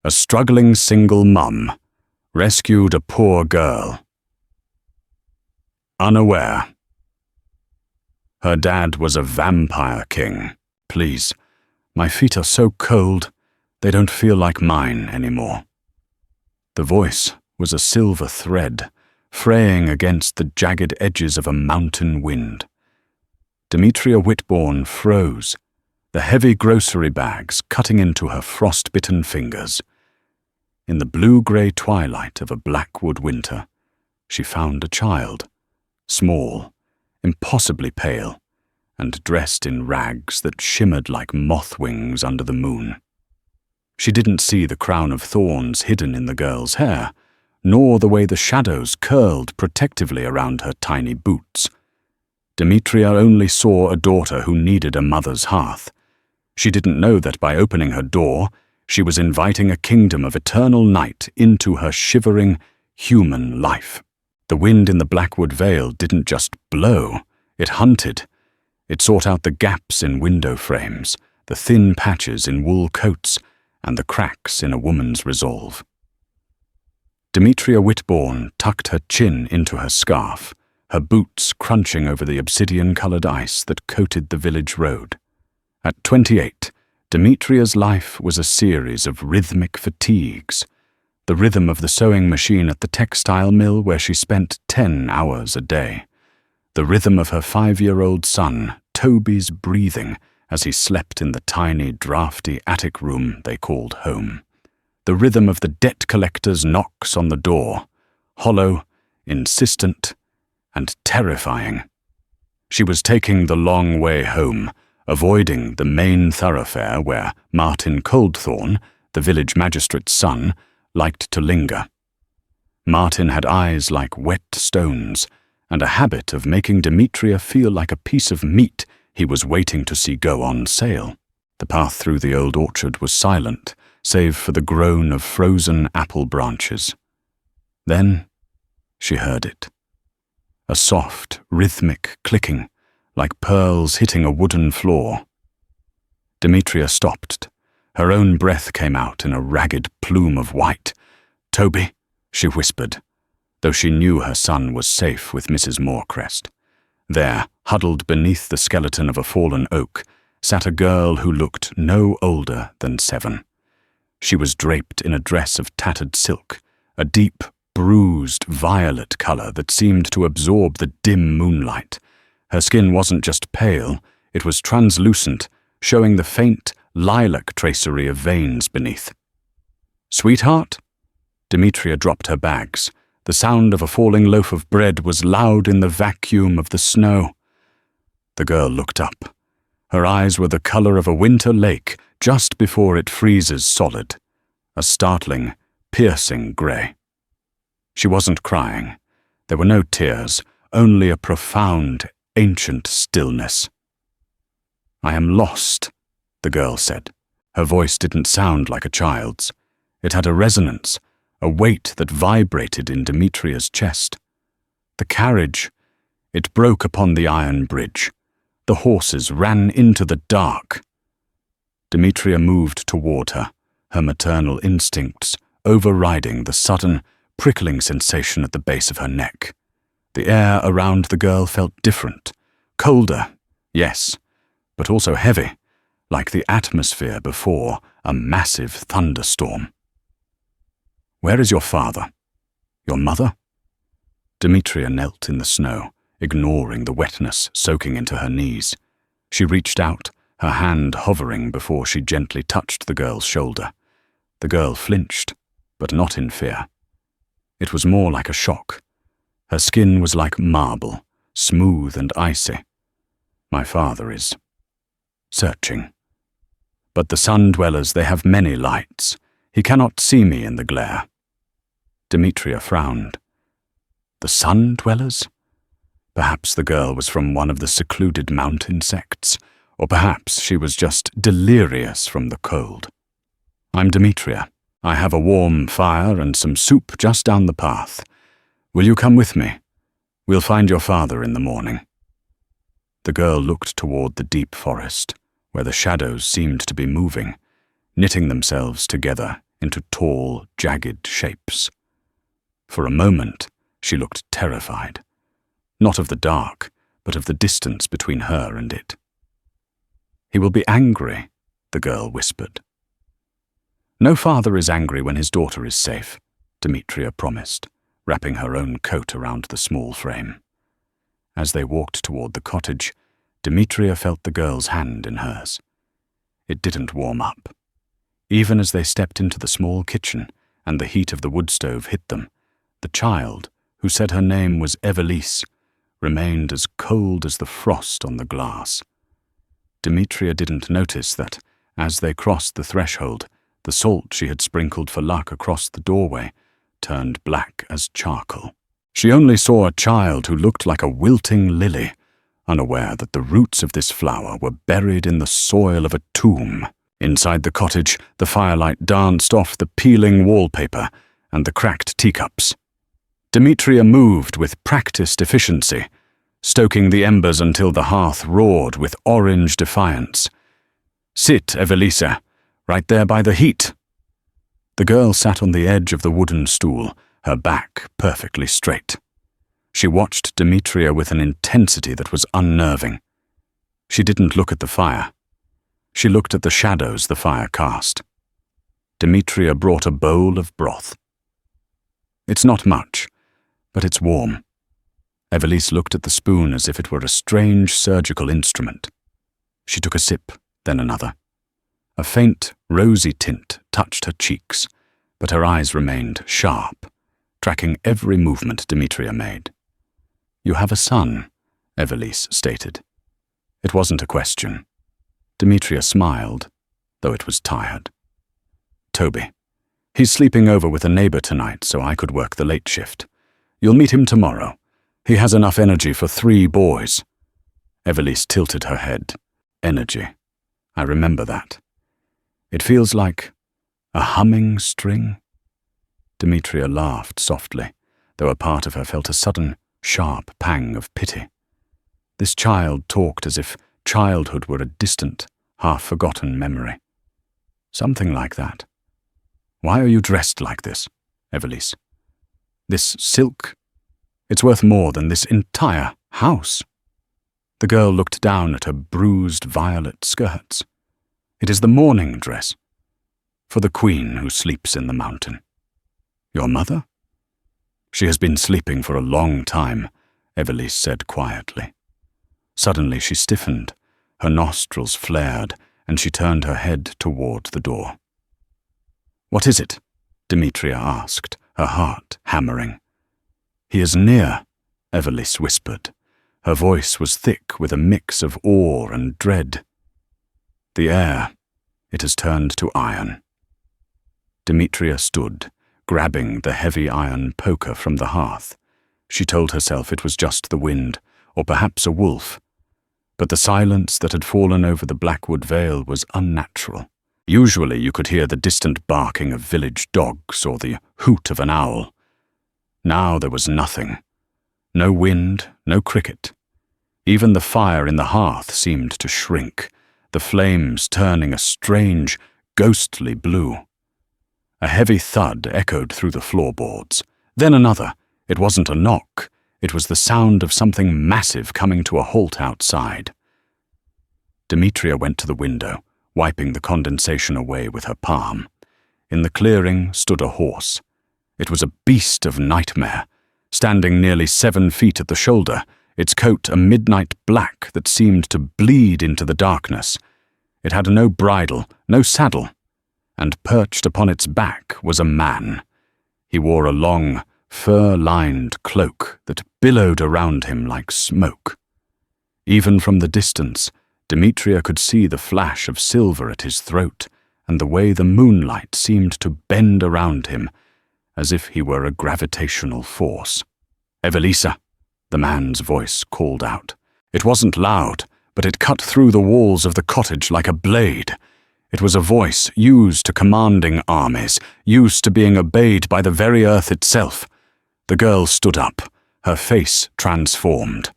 A struggling single mum rescued a poor girl. Unaware. Her dad was a vampire king. Please, my feet are so cold, they don't feel like mine anymore. The voice was a silver thread, fraying against the jagged edges of a mountain wind. Demetria Whitbourne froze, the heavy grocery bags cutting into her frost-bitten fingers. In the blue-grey twilight of a Blackwood winter, she found a child, small, impossibly pale, and dressed in rags that shimmered like moth wings under the moon. She didn't see the crown of thorns hidden in the girl's hair, nor the way the shadows curled protectively around her tiny boots. Demetria only saw a daughter who needed a mother's hearth. She didn't know that by opening her door, she was inviting a kingdom of eternal night into her shivering, human life. The wind in the Blackwood Vale didn't just blow, it hunted. It sought out the gaps in window frames, the thin patches in wool coats, and the cracks in a woman's resolve. Demetria Whitbourne tucked her chin into her scarf, her boots crunching over the obsidian-coloured ice that coated the village road. At 28, Demetria's life was a series of rhythmic fatigues, the rhythm of the sewing machine at the textile mill where she spent 10 hours a day, the rhythm of her 5-year-old son, Toby's breathing, as he slept in the tiny, drafty attic room they called home, the rhythm of the debt collector's knocks on the door, hollow, insistent, and terrifying. She was taking the long way home, avoiding the main thoroughfare where Martin Coldthorne, the village magistrate's son, liked to linger. Martin had eyes like wet stones, and a habit of making Demetria feel like a piece of meat he was waiting to see go on sale. The path through the old orchard was silent, save for the groan of frozen apple branches. Then she heard it. A soft, rhythmic clicking, like pearls hitting a wooden floor. Demetria stopped. Her own breath came out in a ragged plume of white. "Toby," she whispered, though she knew her son was safe with Mrs. Morecrest. There, huddled beneath the skeleton of a fallen oak, sat a girl who looked no older than 7. She was draped in a dress of tattered silk, a deep, bruised violet color that seemed to absorb the dim moonlight. Her skin wasn't just pale, it was translucent, showing the faint, lilac tracery of veins beneath. "Sweetheart?" Demetria dropped her bags. The sound of a falling loaf of bread was loud in the vacuum of the snow. The girl looked up. Her eyes were the color of a winter lake just before it freezes solid, a startling, piercing gray. She wasn't crying. There were no tears, only a profound, ancient stillness. "I am lost," the girl said. Her voice didn't sound like a child's. It had a resonance, a weight that vibrated in Demetria's chest. The carriage, it broke upon the iron bridge. The horses ran into the dark. Demetria moved toward her, her maternal instincts overriding the sudden, prickling sensation at the base of her neck. The air around the girl felt different, colder, yes, but also heavy, like the atmosphere before a massive thunderstorm. "Where is your father? Your mother?" Demetria knelt in the snow, ignoring the wetness soaking into her knees. She reached out, her hand hovering before she gently touched the girl's shoulder. The girl flinched, but not in fear. It was more like a shock. Her skin was like marble, smooth and icy. "My father is searching. But the sun-dwellers, they have many lights. He cannot see me in the glare." Demetria frowned. The sun-dwellers? Perhaps the girl was from one of the secluded mountain sects, or perhaps she was just delirious from the cold. "I'm Demetria. I have a warm fire and some soup just down the path. Will you come with me? We'll find your father in the morning." The girl looked toward the deep forest, where the shadows seemed to be moving, knitting themselves together into tall, jagged shapes. For a moment, she looked terrified, not of the dark, but of the distance between her and it. "He will be angry," the girl whispered. "No father is angry when his daughter is safe," Demetria promised, wrapping her own coat around the small frame. As they walked toward the cottage, Demetria felt the girl's hand in hers. It didn't warm up. Even as they stepped into the small kitchen and the heat of the wood stove hit them, the child, who said her name was Evelise, remained as cold as the frost on the glass. Demetria didn't notice that, as they crossed the threshold, the salt she had sprinkled for luck across the doorway turned black as charcoal. She only saw a child who looked like a wilting lily, unaware that the roots of this flower were buried in the soil of a tomb. Inside the cottage, the firelight danced off the peeling wallpaper and the cracked teacups. Demetria moved with practiced efficiency, stoking the embers until the hearth roared with orange defiance. "Sit, Evelisa, right there by the heat." The girl sat on the edge of the wooden stool, her back perfectly straight. She watched Demetria with an intensity that was unnerving. She didn't look at the fire. She looked at the shadows the fire cast. Demetria brought a bowl of broth. "It's not much, but it's warm." Evelise looked at the spoon as if it were a strange surgical instrument. She took a sip, then another. A faint, rosy tint touched her cheeks, but her eyes remained sharp, tracking every movement Demetria made. "You have a son," Evelise stated. It wasn't a question. Demetria smiled, though it was tired. "Toby. He's sleeping over with a neighbor tonight, so I could work the late shift. You'll meet him tomorrow. He has enough energy for 3 boys." Evelise tilted her head. Energy. I remember that. It feels like a humming string. Demetria laughed softly, though a part of her felt a sudden, sharp pang of pity. This child talked as if childhood were a distant, half-forgotten memory. "Something like that. Why are you dressed like this, Evelise? This silk? It's worth more than this entire house." The girl looked down at her bruised violet skirts. "It is the mourning dress for the queen who sleeps in the mountain." "Your mother?" "She has been sleeping for a long time," Evelise said quietly. Suddenly she stiffened, her nostrils flared, and she turned her head toward the door. "What is it?" Demetria asked, her heart hammering. "He is near," Evelise whispered. Her voice was thick with a mix of awe and dread. "The air, it has turned to iron." Demetria stood, grabbing the heavy iron poker from the hearth. She told herself it was just the wind, or perhaps a wolf. But the silence that had fallen over the Blackwood Vale was unnatural. Usually you could hear the distant barking of village dogs or the hoot of an owl. Now there was nothing. No wind, no cricket. Even the fire in the hearth seemed to shrink, the flames turning a strange, ghostly blue. A heavy thud echoed through the floorboards. Then another. It wasn't a knock. It was the sound of something massive coming to a halt outside. Demetria went to the window, wiping the condensation away with her palm. In the clearing stood a horse. It was a beast of nightmare, standing nearly 7 feet at the shoulder, its coat a midnight black that seemed to bleed into the darkness. It had no bridle, no saddle, and perched upon its back was a man. He wore a long, fur-lined cloak that billowed around him like smoke. Even from the distance, Demetria could see the flash of silver at his throat and the way the moonlight seemed to bend around him, as if he were a gravitational force. "Evelisa," the man's voice called out. It wasn't loud, but it cut through the walls of the cottage like a blade. It was a voice used to commanding armies, used to being obeyed by the very earth itself. The girl stood up, her face transformed.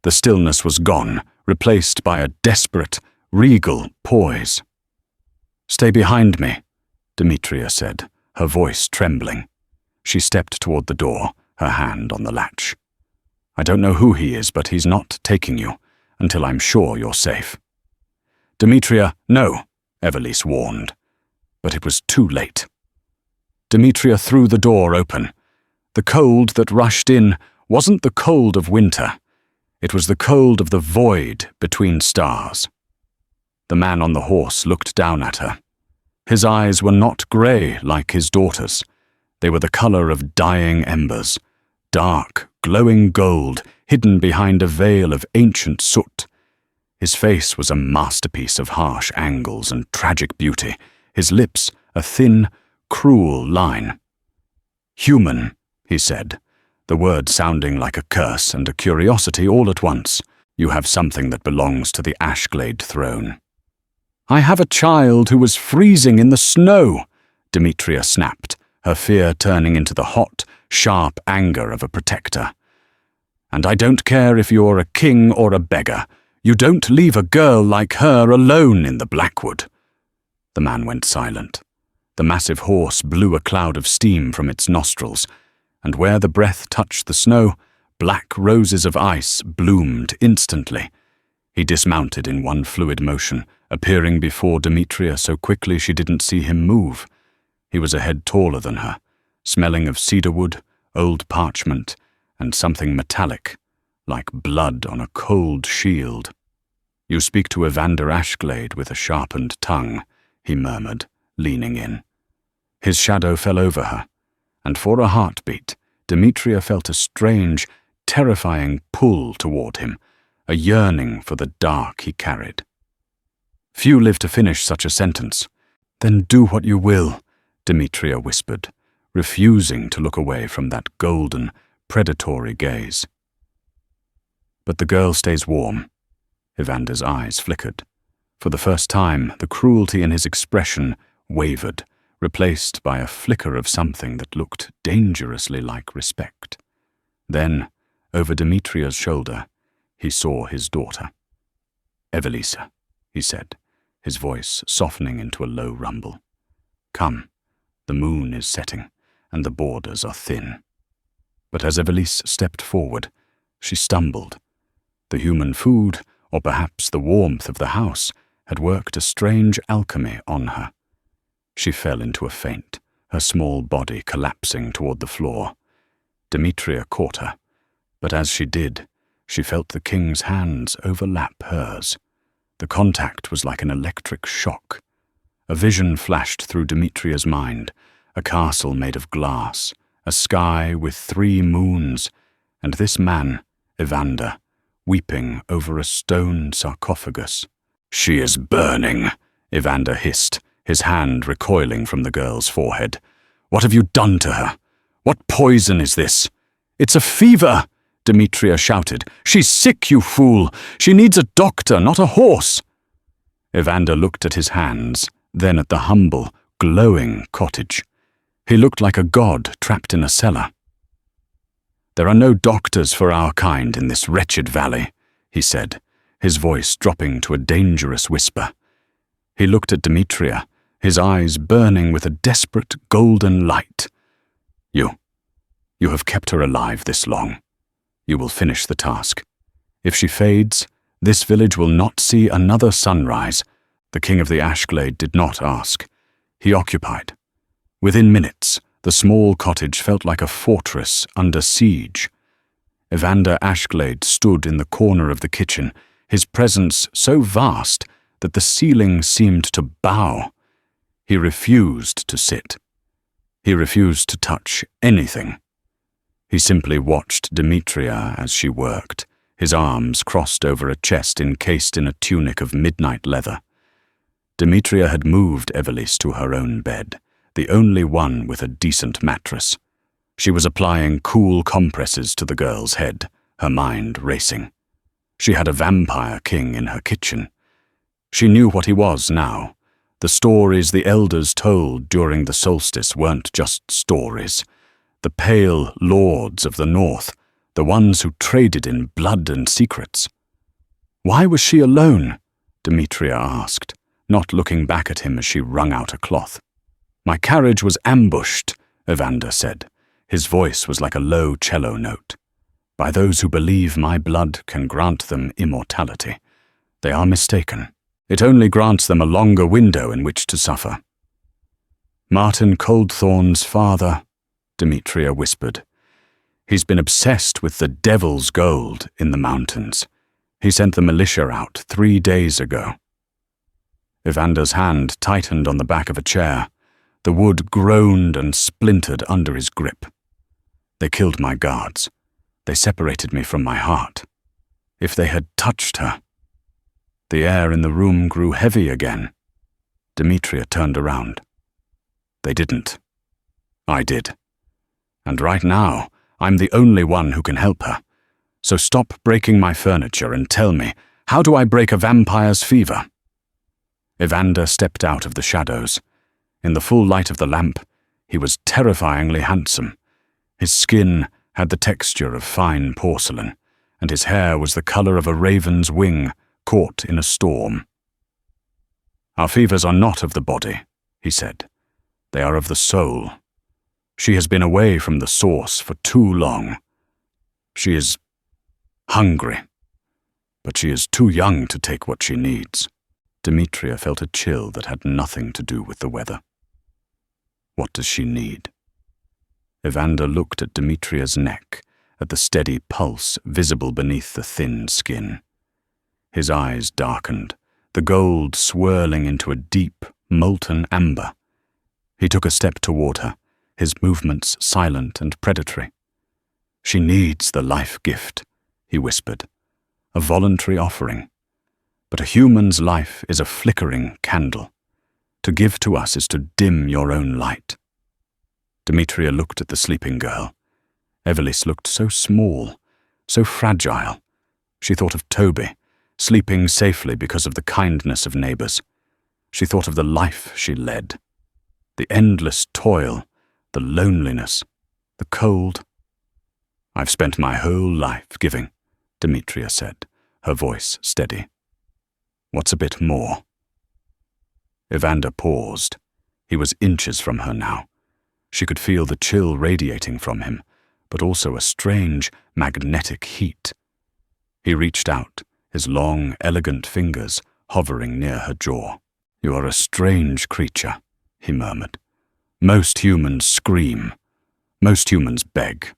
The stillness was gone, replaced by a desperate, regal poise. "Stay behind me," Demetria said, her voice trembling. She stepped toward the door, her hand on the latch. I don't know who he is, but he's not taking you until I'm sure you're safe. Demetria, no, Evelise warned. But it was too late. Demetria threw the door open. The cold that rushed in wasn't the cold of winter. It was the cold of the void between stars. The man on the horse looked down at her. His eyes were not grey like his daughter's. They were the colour of dying embers, dark, glowing gold hidden behind a veil of ancient soot. His face was a masterpiece of harsh angles and tragic beauty, his lips a thin, cruel line. Human, he said, the word sounding like a curse and a curiosity all at once. You have something that belongs to the Ashglade throne. I have a child who was freezing in the snow, Demetria snapped, her fear turning into the hot, sharp anger of a protector. And I don't care if you're a king or a beggar. You don't leave a girl like her alone in the Blackwood. The man went silent. The massive horse blew a cloud of steam from its nostrils, and where the breath touched the snow, black roses of ice bloomed instantly. He dismounted in one fluid motion, appearing before Demetria so quickly she didn't see him move. He was a head taller than her, smelling of cedarwood, old parchment, and something metallic, like blood on a cold shield. You speak to Evander Ashglade with a sharpened tongue, he murmured, leaning in. His shadow fell over her, and for a heartbeat, Demetria felt a strange, terrifying pull toward him, a yearning for the dark he carried. Few live to finish such a sentence. Then do what you will, Demetria whispered, refusing to look away from that golden, predatory gaze. But the girl stays warm. Evander's eyes flickered. For the first time, the cruelty in his expression wavered, replaced by a flicker of something that looked dangerously like respect. Then, over Demetria's shoulder, he saw his daughter. Evelise, he said, his voice softening into a low rumble. Come, the moon is setting, and the borders are thin. But as Evelise stepped forward, she stumbled. The human food, or perhaps the warmth of the house, had worked a strange alchemy on her. She fell into a faint, her small body collapsing toward the floor. Demetria caught her, but as she did, she felt the king's hands overlap hers. The contact was like an electric shock. A vision flashed through Demetria's mind, a castle made of glass, a sky with 3 moons, and this man, Evander, weeping over a stone sarcophagus. She is burning, Evander hissed, his hand recoiling from the girl's forehead. What have you done to her? What poison is this? It's a fever, Demetria shouted. She's sick, you fool. She needs a doctor, not a horse. Evander looked at his hands, then at the humble, glowing cottage. He looked like a god trapped in a cellar. There are no doctors for our kind in this wretched valley, he said, his voice dropping to a dangerous whisper. He looked at Demetria, his eyes burning with a desperate golden light. You have kept her alive this long. You will finish the task. If she fades, this village will not see another sunrise. The king of the Ashglade did not ask. He occupied. Within minutes, the small cottage felt like a fortress under siege. Evander Ashglade stood in the corner of the kitchen, his presence so vast that the ceiling seemed to bow. He refused to sit. He refused to touch anything. He simply watched Demetria as she worked, his arms crossed over a chest encased in a tunic of midnight leather. Demetria had moved Evelise to her own bed, the only one with a decent mattress. She was applying cool compresses to the girl's head, her mind racing. She had a vampire king in her kitchen. She knew what he was now. The stories the elders told during the solstice weren't just stories. The pale lords of the north, the ones who traded in blood and secrets. Why was she alone? Demetria asked, not looking back at him as she wrung out a cloth. My carriage was ambushed, Evander said. His voice was like a low cello note. By those who believe my blood can grant them immortality. They are mistaken. It only grants them a longer window in which to suffer. Martin Coldthorn's father, Demetria whispered. He's been obsessed with the devil's gold in the mountains. He sent the militia out 3 days ago. Evander's hand tightened on the back of a chair. The wood groaned and splintered under his grip. They killed my guards. They separated me from my heart. If they had touched her. The air in the room grew heavy again. Demetria turned around. They didn't. I did. And right now, I'm the only one who can help her. So stop breaking my furniture and tell me, how do I break a vampire's fever? Evander stepped out of the shadows. In the full light of the lamp, he was terrifyingly handsome. His skin had the texture of fine porcelain, and his hair was the color of a raven's wing caught in a storm. Our fevers are not of the body, he said. They are of the soul. She has been away from the source for too long. She is hungry, but she is too young to take what she needs. Demetria felt a chill that had nothing to do with the weather. What does she need? Evander looked at Demetria's neck, at the steady pulse visible beneath the thin skin. His eyes darkened, the gold swirling into a deep, molten amber. He took a step toward her, his movements silent and predatory. She needs the life gift, he whispered, a voluntary offering. But a human's life is a flickering candle. To give to us is to dim your own light. Demetria looked at the sleeping girl. Evelys looked so small, so fragile. She thought of Toby, sleeping safely because of the kindness of neighbors. She thought of the life she led. The endless toil, the loneliness, the cold. I've spent my whole life giving, Demetria said, her voice steady. What's a bit more? Evander paused. He was inches from her now. She could feel the chill radiating from him, but also a strange, magnetic heat. He reached out, his long, elegant fingers hovering near her jaw. You are a strange creature, he murmured. Most humans scream. Most humans beg.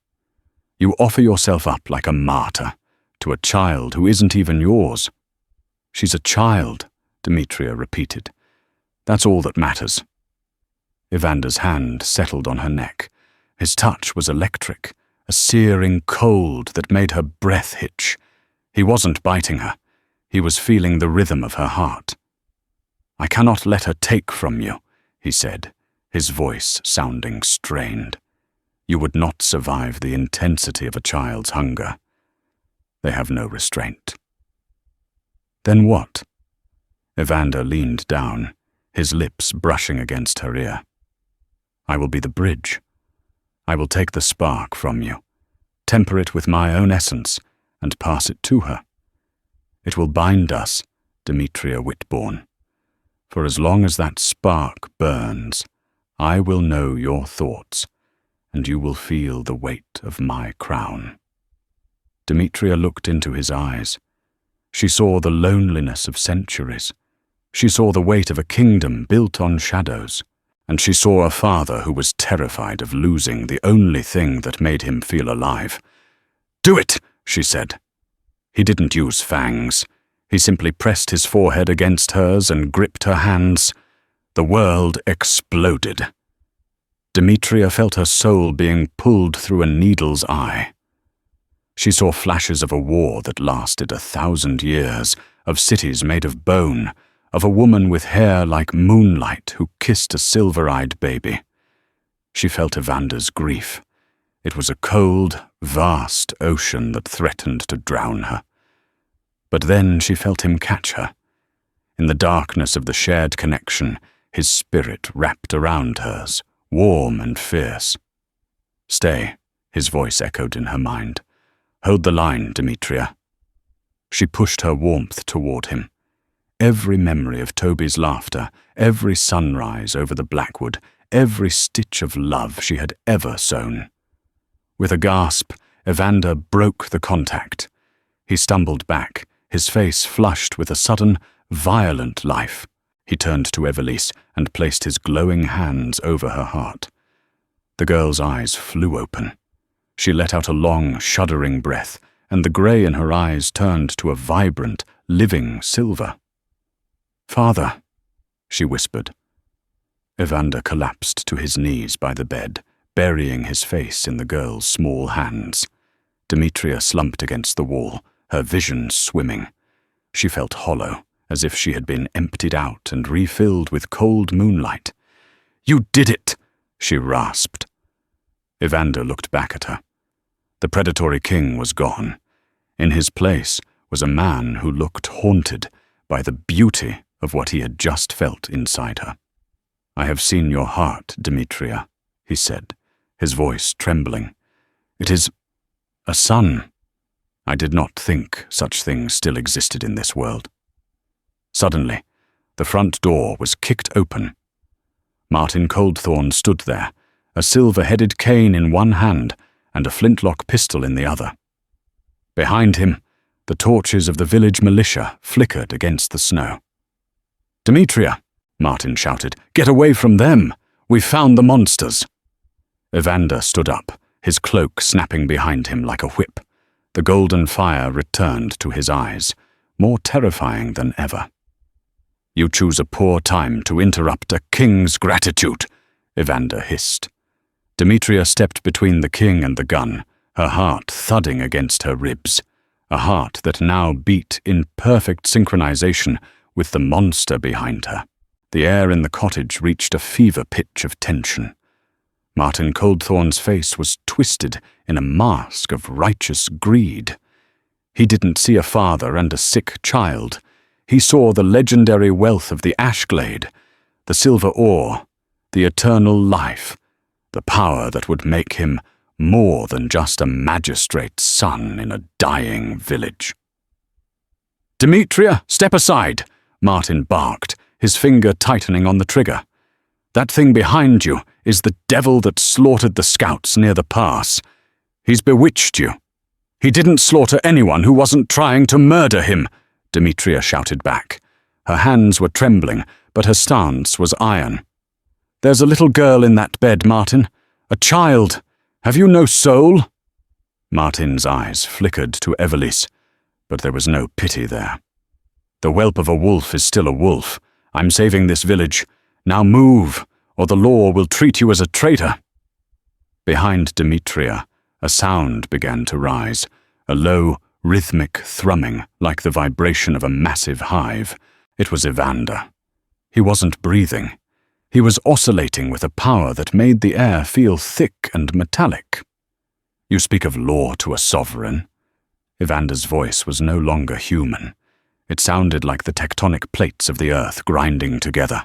You offer yourself up like a martyr to a child who isn't even yours. She's a child, Demetria repeated. That's all that matters. Evander's hand settled on her neck. His touch was electric, a searing cold that made her breath hitch. He wasn't biting her. He was feeling the rhythm of her heart. I cannot let her take from you, he said, his voice sounding strained. You would not survive the intensity of a child's hunger. They have no restraint. Then what? Evander leaned down, his lips brushing against her ear. I will be the bridge. I will take the spark from you, temper it with my own essence, and pass it to her. It will bind us, Demetria Whitbourne. For as long as that spark burns, I will know your thoughts, and you will feel the weight of my crown. Demetria looked into his eyes. She saw the loneliness of centuries. She saw the weight of a kingdom built on shadows, and she saw a father who was terrified of losing the only thing that made him feel alive. Do it, she said. He didn't use fangs. He simply pressed his forehead against hers and gripped her hands. The world exploded. Demetria felt her soul being pulled through a needle's eye. She saw flashes of a war that lasted 1,000 years, of cities made of bone, of a woman with hair like moonlight who kissed a silver-eyed baby. She felt Evander's grief. It was a cold, vast ocean that threatened to drown her. But then she felt him catch her. In the darkness of the shared connection, his spirit wrapped around hers, warm and fierce. Stay, his voice echoed in her mind. Hold the line, Demetria. She pushed her warmth toward him. Every memory of Toby's laughter, every sunrise over the blackwood, every stitch of love she had ever sown. With a gasp, Evander broke the contact. He stumbled back, his face flushed with a sudden, violent life. He turned to Evelise and placed his glowing hands over her heart. The girl's eyes flew open. She let out a long, shuddering breath, and the grey in her eyes turned to a vibrant, living silver. "Father," she whispered. Evander collapsed to his knees by the bed, burying his face in the girl's small hands. Demetria slumped against the wall, her vision swimming. She felt hollow, as if she had been emptied out and refilled with cold moonlight. "You did it!" she rasped. Evander looked back at her. The predatory king was gone. In his place was a man who looked haunted by the beauty of what he had just felt inside her. "I have seen your heart, Demetria," he said, his voice trembling. "It is a son. I did not think such things still existed in this world." Suddenly, the front door was kicked open. Martin Coldthorne stood there, a silver-headed cane in one hand and a flintlock pistol in the other. Behind him, the torches of the village militia flickered against the snow. "Demetria," Martin shouted, "get away from them! We've found the monsters!" Evander stood up, his cloak snapping behind him like a whip. The golden fire returned to his eyes, more terrifying than ever. "You choose a poor time to interrupt a king's gratitude," Evander hissed. Demetria stepped between the king and the gun, her heart thudding against her ribs, a heart that now beat in perfect synchronization with the monster behind her. The air in the cottage reached a fever pitch of tension. Martin Coldthorne's face was twisted in a mask of righteous greed. He didn't see a father and a sick child. He saw the legendary wealth of the Ashglade, the silver ore, the eternal life, the power that would make him more than just a magistrate's son in a dying village. "Demetria, step aside!" Martin barked, his finger tightening on the trigger. "That thing behind you is the devil that slaughtered the scouts near the pass. He's bewitched you." "He didn't slaughter anyone who wasn't trying to murder him," Demetria shouted back. Her hands were trembling, but her stance was iron. "There's a little girl in that bed, Martin. A child. Have you no soul?" Martin's eyes flickered to Evelise, but there was no pity there. "The whelp of a wolf is still a wolf. I'm saving this village. Now move, or the law will treat you as a traitor." Behind Demetria, a sound began to rise, a low, rhythmic thrumming like the vibration of a massive hive. It was Evander. He wasn't breathing. He was oscillating with a power that made the air feel thick and metallic. "You speak of law to a sovereign." Evander's voice was no longer human. It sounded like the tectonic plates of the earth grinding together.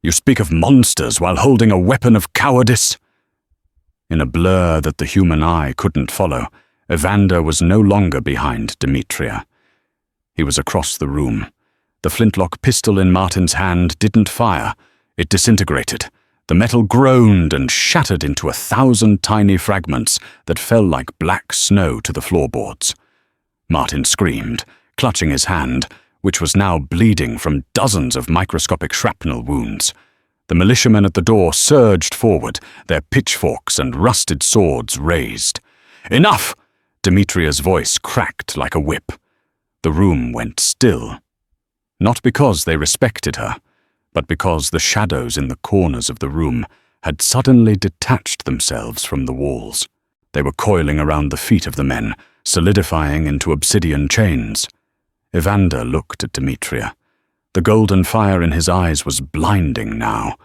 "You speak of monsters while holding a weapon of cowardice." In a blur that the human eye couldn't follow, Evander was no longer behind Demetria. He was across the room. The flintlock pistol in Martin's hand didn't fire. It disintegrated. The metal groaned and shattered into 1,000 tiny fragments that fell like black snow to the floorboards. Martin screamed, clutching his hand, which was now bleeding from dozens of microscopic shrapnel wounds. The militiamen at the door surged forward, their pitchforks and rusted swords raised. "Enough!" Demetria's voice cracked like a whip. The room went still. Not because they respected her, but because the shadows in the corners of the room had suddenly detached themselves from the walls. They were coiling around the feet of the men, solidifying into obsidian chains. Evander looked at Demetria. The golden fire in his eyes was blinding now,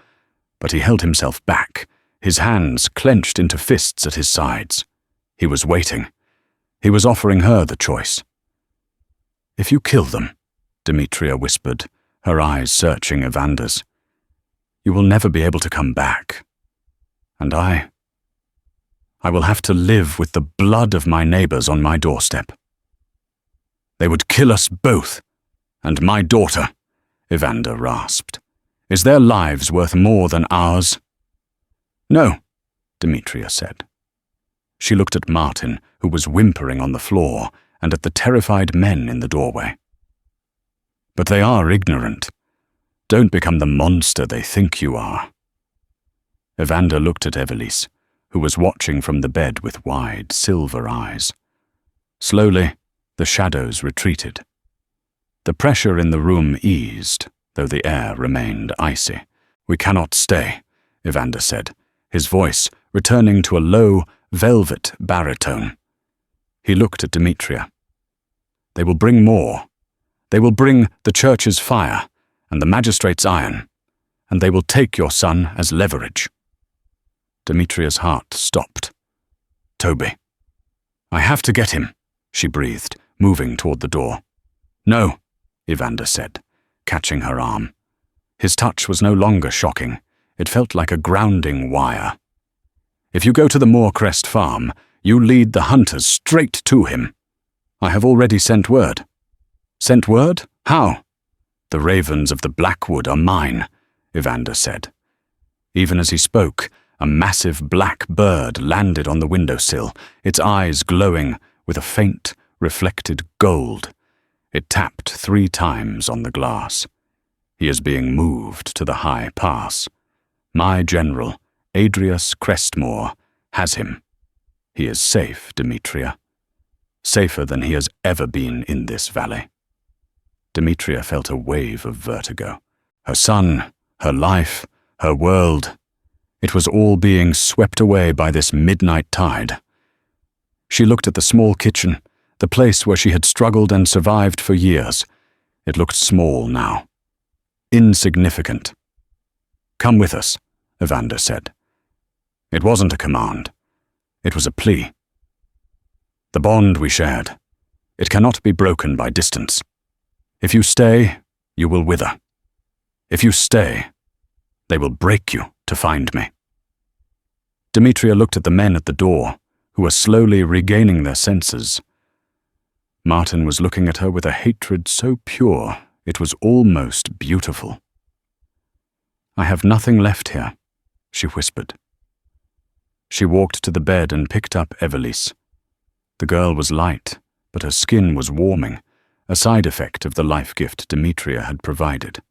but he held himself back, his hands clenched into fists at his sides. He was waiting. He was offering her the choice. "If you kill them," Demetria whispered, her eyes searching Evander's, "you will never be able to come back. And I will have to live with the blood of my neighbors on my doorstep." "They would kill us both, and my daughter," Evander rasped. Is their lives worth more than ours?" "No," Demetria said. She looked at Martin, who was whimpering on the floor, and at the terrified men in the doorway. "But they are ignorant. Don't become the monster they think you are." Evander looked at Evelise, who was watching from the bed with wide, silver eyes. Slowly, the shadows retreated. The pressure in the room eased, though the air remained icy. "We cannot stay," Evander said, his voice returning to a low, velvet baritone. He looked at Demetria. "They will bring more. They will bring the church's fire and the magistrate's iron, and they will take your son as leverage." Demetria's heart stopped. "Toby." "I have to get him," she breathed, moving toward the door. "No," Evander said, catching her arm. His touch was no longer shocking. It felt like a grounding wire. "If you go to the Moorcrest farm, you lead the hunters straight to him. I have already sent word." "Sent word? How?" "The ravens of the Blackwood are mine," Evander said. Even as he spoke, a massive black bird landed on the windowsill, its eyes glowing with a faint, reflected gold. It tapped 3 times on the glass. "He is being moved to the high pass. My general, Adrius Crestmore, has him. He is safe, Demetria. Safer than he has ever been in this valley." Demetria felt a wave of vertigo. Her son, her life, her world. It was all being swept away by this midnight tide. She looked at the small kitchen, the place where she had struggled and survived for years. It looked small now. Insignificant. "Come with us," Evander said. It wasn't a command. It was a plea. "The bond we shared. It cannot be broken by distance. If you stay, you will wither. If you stay, they will break you to find me." Demetria looked at the men at the door, who were slowly regaining their senses. Martin was looking at her with a hatred so pure it was almost beautiful. "I have nothing left here," she whispered. She walked to the bed and picked up Evelise. The girl was light, but her skin was warming, a side effect of the life gift Demetria had provided.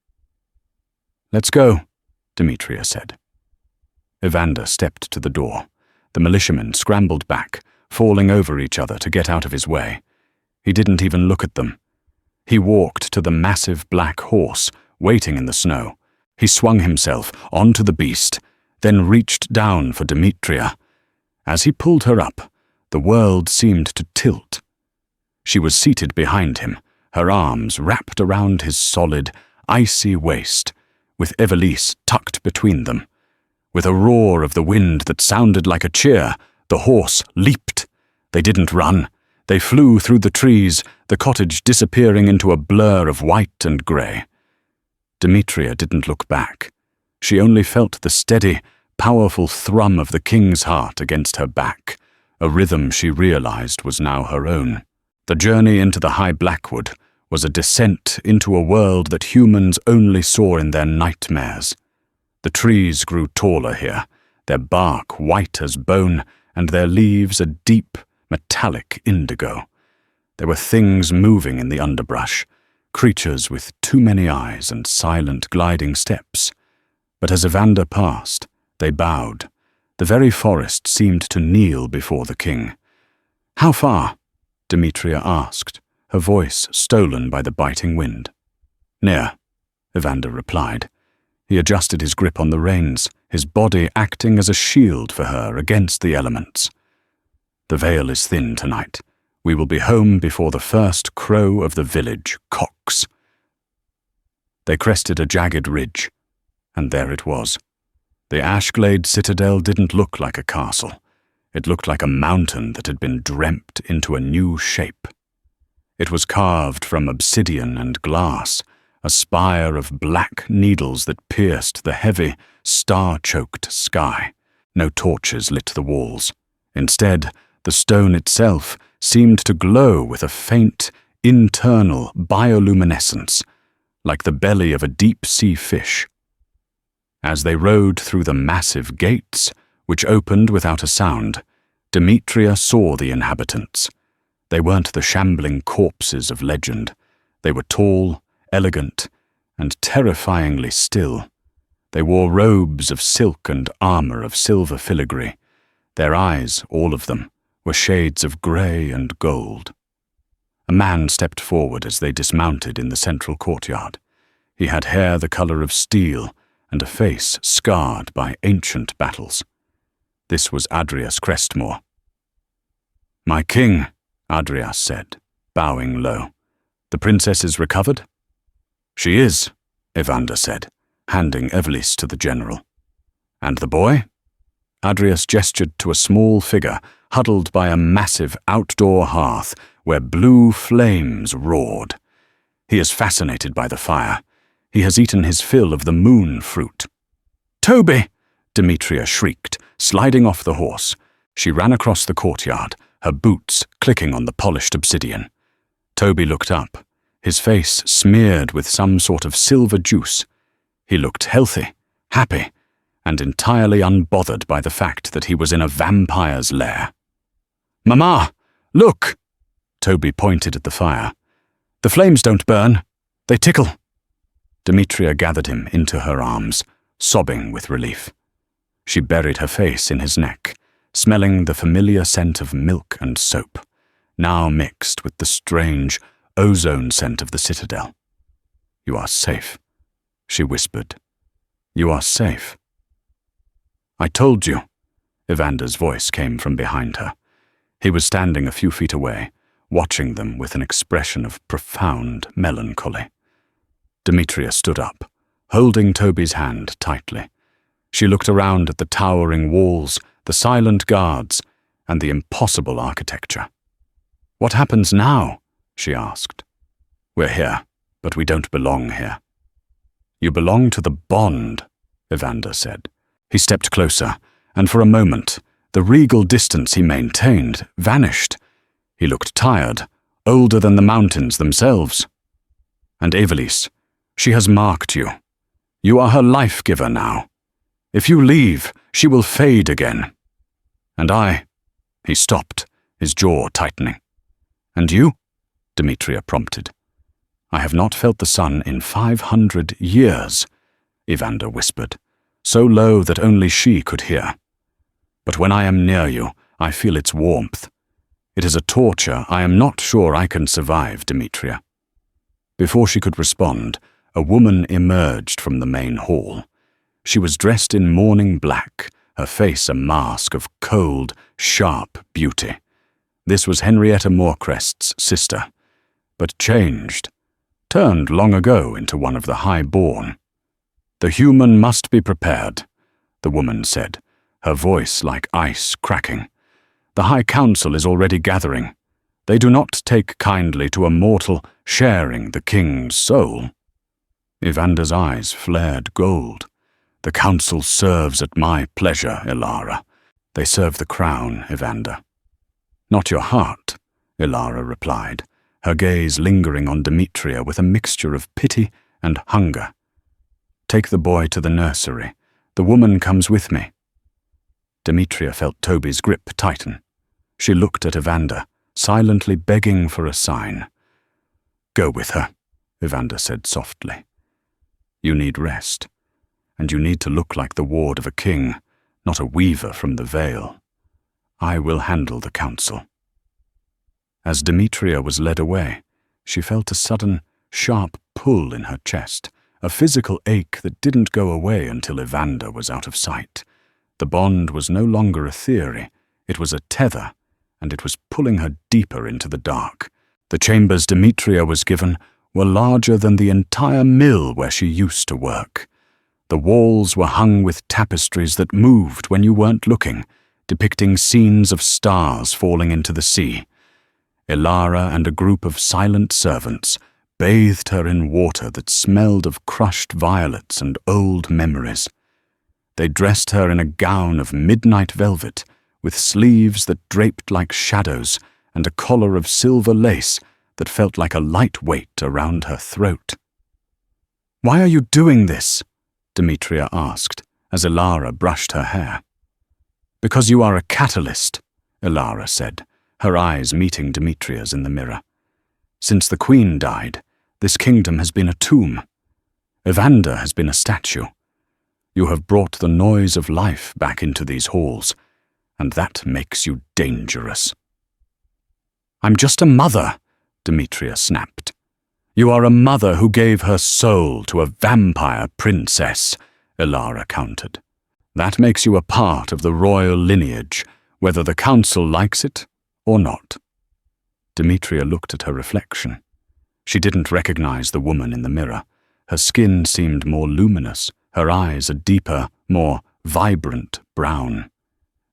"Let's go," Demetria said. Evander stepped to the door. The militiamen scrambled back, falling over each other to get out of his way. He didn't even look at them. He walked to the massive black horse, waiting in the snow. He swung himself onto the beast, then reached down for Demetria. As he pulled her up, the world seemed to tilt. She was seated behind him, her arms wrapped around his solid, icy waist, with Evelise tucked between them. With a roar of the wind that sounded like a cheer, the horse leaped. They didn't run. They flew through the trees, the cottage disappearing into a blur of white and grey. Demetria didn't look back. She only felt the steady, powerful thrum of the king's heart against her back, a rhythm she realized was now her own. The journey into the High Blackwood was a descent into a world that humans only saw in their nightmares. The trees grew taller here, their bark white as bone, and their leaves a deep, metallic indigo. There were things moving in the underbrush, creatures with too many eyes and silent gliding steps. But as Evander passed, they bowed. The very forest seemed to kneel before the king. "How far?" Demetria asked, her voice stolen by the biting wind. "Near," Evander replied. He adjusted his grip on the reins, his body acting as a shield for her against the elements. "The veil is thin tonight. We will be home before the first crow of the village cocks." They crested a jagged ridge, and there it was. The Ashglade citadel didn't look like a castle. It looked like a mountain that had been dreamt into a new shape. It was carved from obsidian and glass, a spire of black needles that pierced the heavy, star-choked sky. No torches lit the walls. Instead, the stone itself seemed to glow with a faint, internal bioluminescence, like the belly of a deep-sea fish. As they rode through the massive gates, which opened without a sound, Demetria saw the inhabitants. They weren't the shambling corpses of legend. They were tall, elegant, and terrifyingly still. They wore robes of silk and armor of silver filigree. Their eyes, all of them, were shades of grey and gold. A man stepped forward as they dismounted in the central courtyard. He had hair the colour of steel and a face scarred by ancient battles. This was Adrias Crestmore. "My king," Adrias said, bowing low. "The princess is recovered?" "She is," Evander said, handing Evelis to the general. "And the boy?" Adrias gestured to a small figure huddled by a massive outdoor hearth where blue flames roared. "He is fascinated by the fire. He has eaten his fill of the moon fruit." "Toby!" Demetria shrieked, sliding off the horse. She ran across the courtyard, her boots clicking on the polished obsidian. Toby looked up, his face smeared with some sort of silver juice. He looked healthy, happy, and entirely unbothered by the fact that he was in a vampire's lair. "Mama, look!" Toby pointed at the fire. "The flames don't burn. They tickle." Demetria gathered him into her arms, sobbing with relief. She buried her face in his neck, smelling the familiar scent of milk and soap, now mixed with the strange ozone scent of the citadel. "You are safe," she whispered. "You are safe." "I told you," Evander's voice came from behind her. He was standing a few feet away, watching them with an expression of profound melancholy. Demetria stood up, holding Toby's hand tightly. She looked around at the towering walls, the silent guards, and the impossible architecture. "What happens now?" she asked. "We're here, but we don't belong here." "You belong to the bond," Evander said. He stepped closer, and for a moment, the regal distance he maintained vanished. He looked tired, older than the mountains themselves. "And Evelis, she has marked you. You are her life-giver now. If you leave, she will fade again. And I—" He stopped, his jaw tightening. "And you?" Demetria prompted. "I have not felt the sun in 500 years, Evander whispered, so low that only she could hear. "But when I am near you, I feel its warmth. It is a torture I am not sure I can survive, Demetria." Before she could respond, a woman emerged from the main hall. She was dressed in mourning black, her face a mask of cold, sharp beauty. This was Henrietta Morecrest's sister, but changed, turned long ago into one of the high-born. "The human must be prepared," the woman said, her voice like ice cracking. "The High Council is already gathering. They do not take kindly to a mortal sharing the king's soul." Evander's eyes flared gold. "The council serves at my pleasure, Elara. They serve the crown, Evander." "Not your heart," Elara replied, her gaze lingering on Demetria with a mixture of pity and hunger. "Take the boy to the nursery. The woman comes with me." Demetria felt Toby's grip tighten. She looked at Evander, silently begging for a sign. "Go with her," Evander said softly. "You need rest, and you need to look like the ward of a king, not a weaver from the Vale. I will handle the council." As Demetria was led away, she felt a sudden, sharp pull in her chest, a physical ache that didn't go away until Evander was out of sight. The bond was no longer a theory, it was a tether, and it was pulling her deeper into the dark. The chambers Demetria was given were larger than the entire mill where she used to work. The walls were hung with tapestries that moved when you weren't looking, depicting scenes of stars falling into the sea. Elara and a group of silent servants bathed her in water that smelled of crushed violets and old memories. They dressed her in a gown of midnight velvet, with sleeves that draped like shadows and a collar of silver lace that felt like a light weight around her throat. "Why are you doing this?" Demetria asked, as Ilara brushed her hair. Because you are a catalyst, Ilara said, her eyes meeting Demetria's in the mirror. Since the queen died, this kingdom has been a tomb. Evander has been a statue. You have brought the noise of life back into these halls, and that makes you dangerous. I'm just a mother, Demetria snapped. You are a mother who gave her soul to a vampire princess, Ilara countered. That makes you a part of the royal lineage, whether the council likes it or not. Demetria looked at her reflection. She didn't recognize the woman in the mirror. Her skin seemed more luminous, her eyes a deeper, more vibrant brown.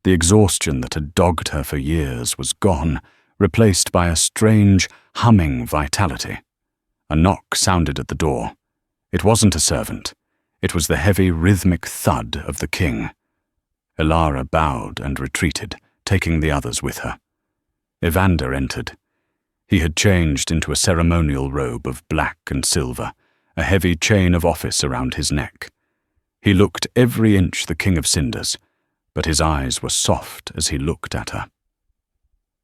The exhaustion that had dogged her for years was gone, replaced by a strange, humming vitality. A knock sounded at the door. It wasn't a servant. It was the heavy, rhythmic thud of the king. Ilara bowed and retreated, taking the others with her. Evander entered. He had changed into a ceremonial robe of black and silver, a heavy chain of office around his neck. He looked every inch the King of Cinders, but his eyes were soft as he looked at her.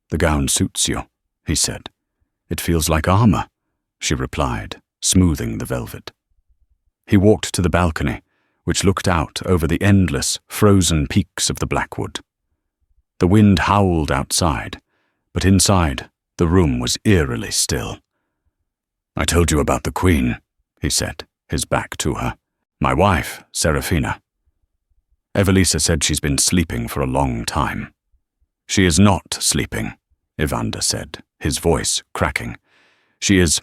The gown suits you, he said. It feels like armor, she replied, smoothing the velvet. He walked to the balcony, which looked out over the endless, frozen peaks of the Blackwood. The wind howled outside, but inside, the room was eerily still. I told you about the Queen, he said, his back to her. My wife, Serafina. Evelisa said she's been sleeping for a long time. She is not sleeping, Evander said, his voice cracking. She is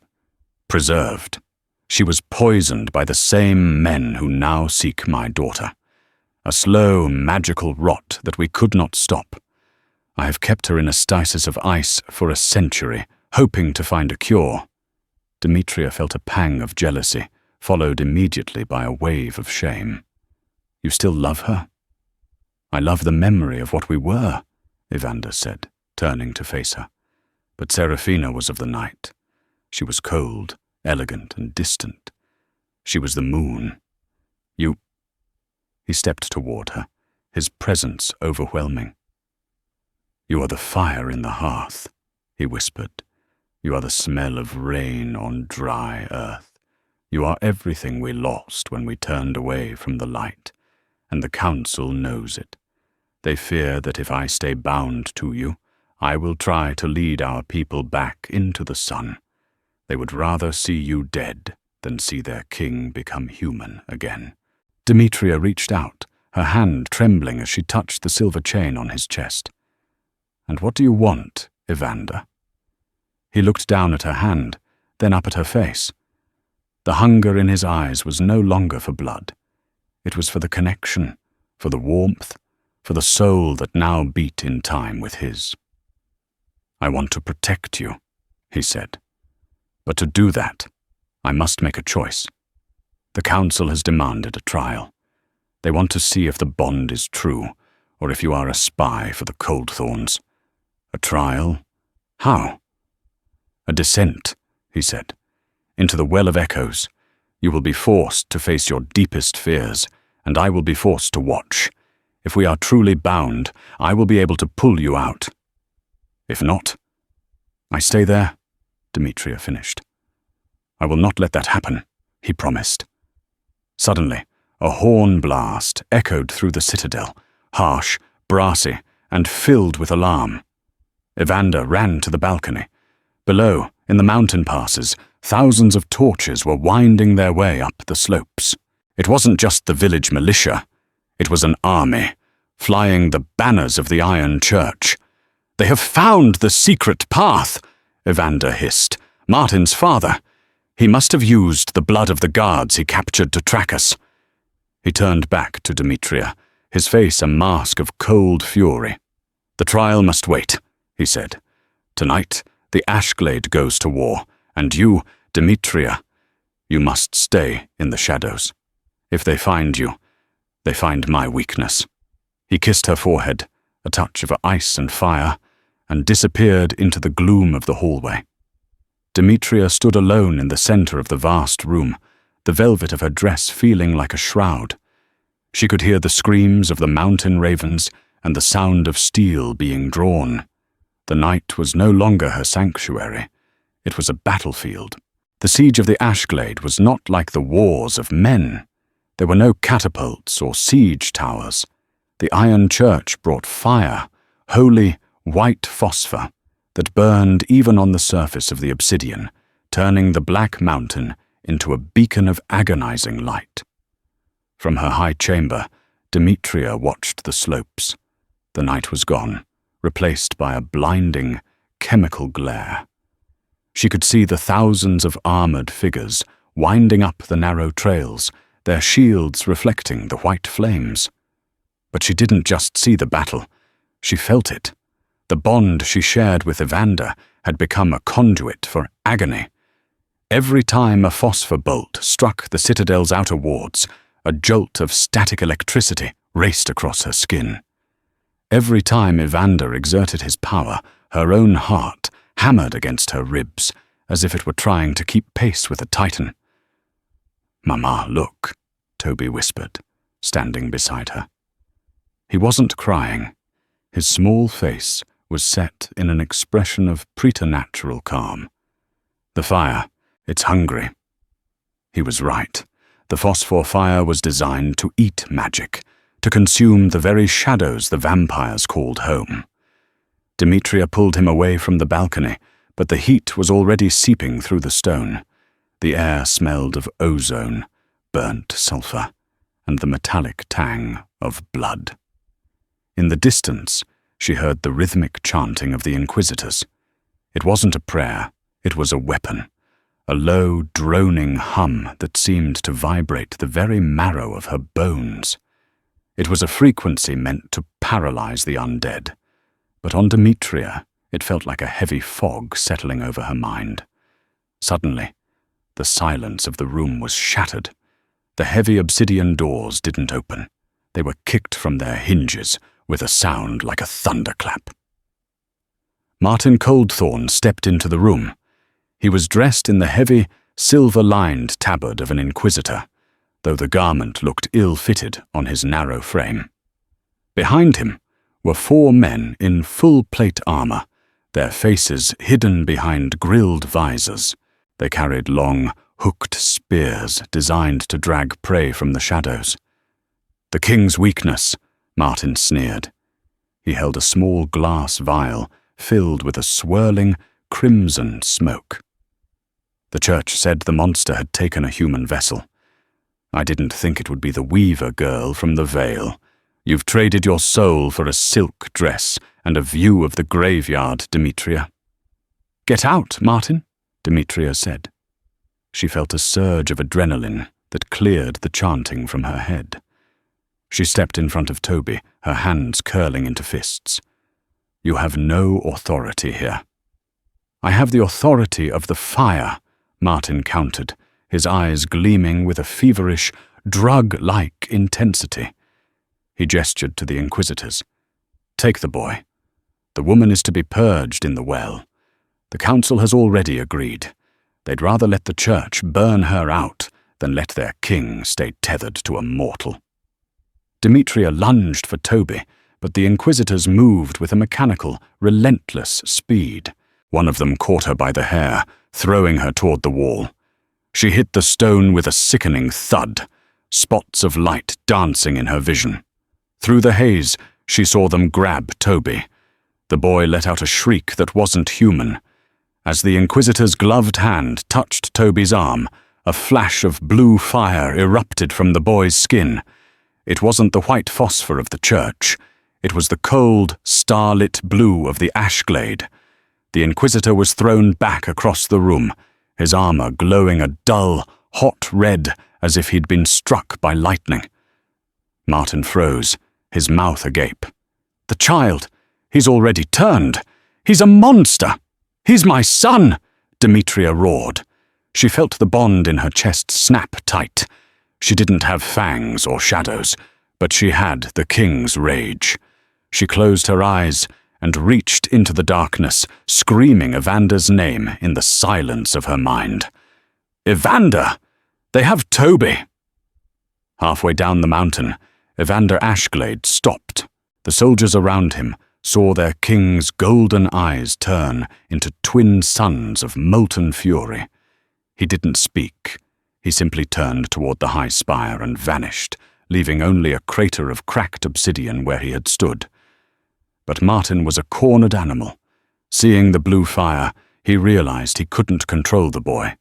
preserved. She was poisoned by the same men who now seek my daughter. A slow, magical rot that we could not stop. I have kept her in a stasis of ice for a century, hoping to find a cure. Demetria felt a pang of jealousy, followed immediately by a wave of shame. You still love her? I love the memory of what we were, Evander said, turning to face her. But Serafina was of the night. She was cold, elegant, and distant. She was the moon. He stepped toward her, his presence overwhelming. You are the fire in the hearth, he whispered. You are the smell of rain on dry earth. You are everything we lost when we turned away from the light, and the council knows it. They fear that if I stay bound to you, I will try to lead our people back into the sun. They would rather see you dead than see their king become human again. Demetria reached out, her hand trembling as she touched the silver chain on his chest. And what do you want, Evander? He looked down at her hand, then up at her face. The hunger in his eyes was no longer for blood. It was for the connection, for the warmth, for the soul that now beat in time with his. I want to protect you, he said. But to do that, I must make a choice. The council has demanded a trial. They want to see if the bond is true, or if you are a spy for the Coldthorns. A trial? How? A descent, he said, into the well of echoes. You will be forced to face your deepest fears, and I will be forced to watch. If we are truly bound, I will be able to pull you out. If not, I stay there, Demetria finished. I will not let that happen, he promised. Suddenly, a horn blast echoed through the citadel, harsh, brassy, and filled with alarm. Evander ran to the balcony. Below, in the mountain passes, thousands of torches were winding their way up the slopes. It wasn't just the village militia. It was an army, flying the banners of the Iron Church. They have found the secret path, Evander hissed. Martin's father. He must have used the blood of the guards he captured to track us. He turned back to Demetria, his face a mask of cold fury. The trial must wait, he said. Tonight, the Ashglade goes to war, and you, Demetria, you must stay in the shadows. If they find you, they find my weakness. He kissed her forehead, a touch of ice and fire, and disappeared into the gloom of the hallway. Demetria stood alone in the center of the vast room, the velvet of her dress feeling like a shroud. She could hear the screams of the mountain ravens and the sound of steel being drawn. The night was no longer her sanctuary. It was a battlefield. The siege of the Ashglade was not like the wars of men. There were no catapults or siege towers. The iron church brought fire, holy white phosphor, that burned even on the surface of the obsidian, turning the black mountain into a beacon of agonizing light. From her high chamber, Demetria watched the slopes. The night was gone, replaced by a blinding, chemical glare. She could see the thousands of armored figures winding up the narrow trails, their shields reflecting the white flames. But she didn't just see the battle, she felt it. The bond she shared with Evander had become a conduit for agony. Every time a phosphor bolt struck the citadel's outer wards, a jolt of static electricity raced across her skin. Every time Evander exerted his power, her own heart hammered against her ribs, as if it were trying to keep pace with a titan. "Mama, look," Toby whispered, standing beside her. He wasn't crying. His small face was set in an expression of preternatural calm. "The fire, it's hungry." He was right. The phosphor fire was designed to eat magic, to consume the very shadows the vampires called home. Demetria pulled him away from the balcony, but the heat was already seeping through the stone. The air smelled of ozone, burnt sulfur, and the metallic tang of blood. In the distance, she heard the rhythmic chanting of the Inquisitors. It wasn't a prayer, it was a weapon, a low, droning hum that seemed to vibrate the very marrow of her bones. It was a frequency meant to paralyze the undead, but on Demetria it felt like a heavy fog settling over her mind. Suddenly, the silence of the room was shattered. The heavy obsidian doors didn't open. They were kicked from their hinges with a sound like a thunderclap. Martin Coldthorn stepped into the room. He was dressed in the heavy, silver-lined tabard of an inquisitor, though the garment looked ill-fitted on his narrow frame. Behind him were 4 men in full plate armor, their faces hidden behind grilled visors. They carried long, hooked spears designed to drag prey from the shadows. "The king's weakness," Martin sneered. He held a small glass vial filled with a swirling, crimson smoke. The church said the monster had taken a human vessel. "I didn't think it would be the weaver girl from the Vale. You've traded your soul for a silk dress and a view of the graveyard, Demetria." "Get out, Martin," Demetria said. She felt a surge of adrenaline that cleared the chanting from her head. She stepped in front of Toby, her hands curling into fists. "You have no authority here." "I have the authority of the fire," Martin countered, his eyes gleaming with a feverish, drug-like intensity. He gestured to the Inquisitors. "Take the boy. The woman is to be purged in the well. The council has already agreed. They'd rather let the church burn her out than let their king stay tethered to a mortal." Demetria lunged for Toby, but the Inquisitors moved with a mechanical, relentless speed. One of them caught her by the hair, throwing her toward the wall. She hit the stone with a sickening thud, spots of light dancing in her vision. Through the haze, she saw them grab Toby. The boy let out a shriek that wasn't human. As the Inquisitor's gloved hand touched Toby's arm, a flash of blue fire erupted from the boy's skin. It wasn't the white phosphor of the church. It was the cold, starlit blue of the Ashglade. The Inquisitor was thrown back across the room, his armor glowing a dull, hot red as if he'd been struck by lightning. Martin froze, his mouth agape. "The child! He's already turned! He's a monster! He's my son!" Demetria roared. She felt the bond in her chest snap tight. She didn't have fangs or shadows, but she had the king's rage. She closed her eyes and reached into the darkness, screaming Evander's name in the silence of her mind. "Evander!" They have Toby!" Halfway down the mountain, Evander Ashglade stopped. The soldiers around him saw their king's golden eyes turn into twin suns of molten fury. He didn't speak. He simply turned toward the high spire and vanished, leaving only a crater of cracked obsidian where he had stood. But Martin was a cornered animal. Seeing the blue fire, he realized he couldn't control the boy.